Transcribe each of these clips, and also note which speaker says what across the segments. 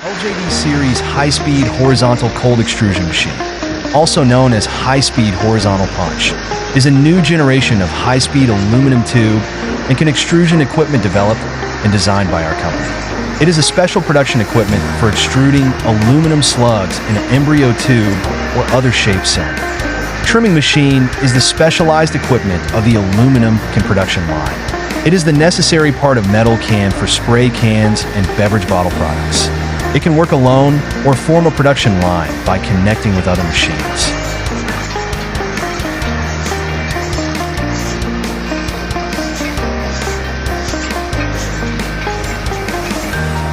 Speaker 1: LJD Series high-speed horizontal cold extrusion machine, also known as high-speed horizontal punch, is a new generation of high-speed aluminum tube and extrusion equipment developed and designed by our company. It is a special production equipment for extruding aluminum slugs in an embryo tube or other shaped cylinder. Trimming machine is the specialized equipment of the aluminum can production line. It is the necessary part of metal can for spray cans and beverage bottle products. It can work alone or form a production line by connecting with other machines.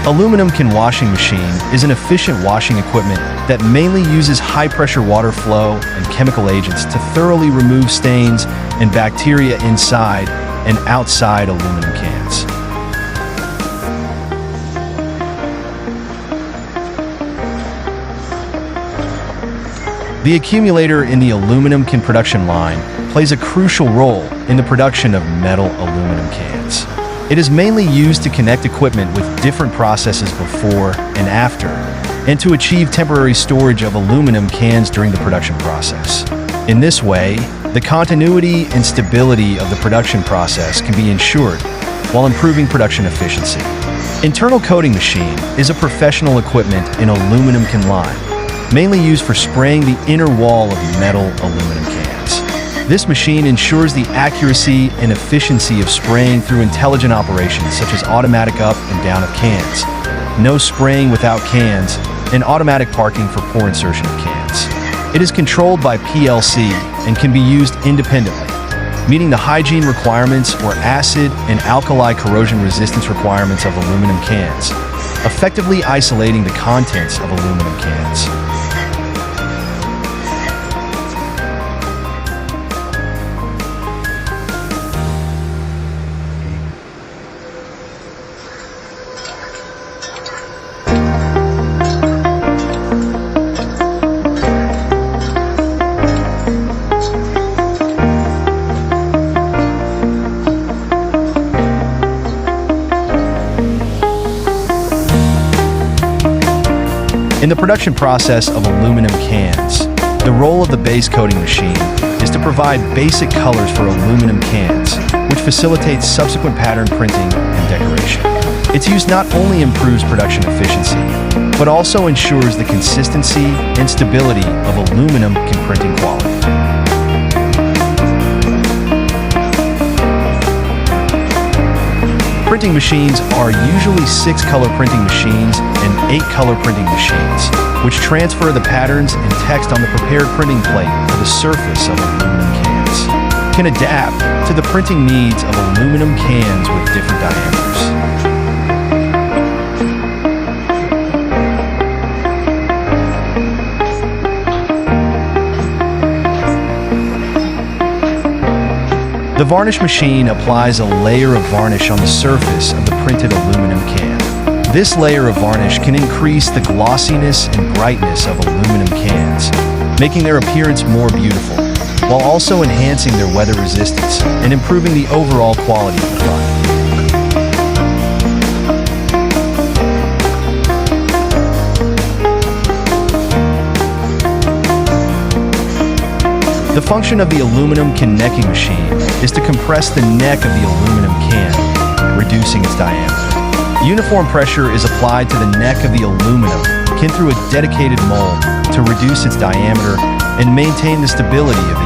Speaker 1: Aluminum can washing machine is an efficient washing equipment that mainly uses high-pressure water flow and chemical agents to thoroughly remove stains and bacteria inside and outside aluminum cans. The accumulator in the aluminum can production line plays a crucial role in the production of metal aluminum cans. It is mainly used to connect equipment with different processes before and after, and to achieve temporary storage of aluminum cans during the production process. In this way, the continuity and stability of the production process can be ensured while improving production efficiency. Internal coating machine is a professional equipment in aluminum can line, mainly used for spraying the inner wall of metal aluminum cans. This machine ensures the accuracy and efficiency of spraying through intelligent operations such as automatic up and down of cans, no spraying without cans, and automatic parking for pour insertion of cans. It is controlled by PLC and can be used independently, meeting the hygiene requirements or acid and alkali corrosion resistance requirements of aluminum cans, effectively isolating the contents of aluminum cans. In the production process of aluminum cans, the role of the base coating machine is to provide basic colors for aluminum cans, which facilitates subsequent pattern printing and decoration. Its use not only improves production efficiency, but also ensures the consistency and stability of aluminum can printing quality. Printing machines are usually 6-color printing machines and 8-color printing machines, which transfer the patterns and text on the prepared printing plate to the surface of aluminum cans. Can adapt to the printing needs of aluminum cans with different diameters. The varnish machine applies a layer of varnish on the surface of the printed aluminum can. This layer of varnish can increase the glossiness and brightness of aluminum cans, making their appearance more beautiful, while also enhancing their weather resistance and improving the overall quality of the product. The function of the aluminum can necking machine is to compress the neck of the aluminum can, reducing its diameter. Uniform pressure is applied to the neck of the aluminum can through a dedicated mold to reduce its diameter and maintain the stability of the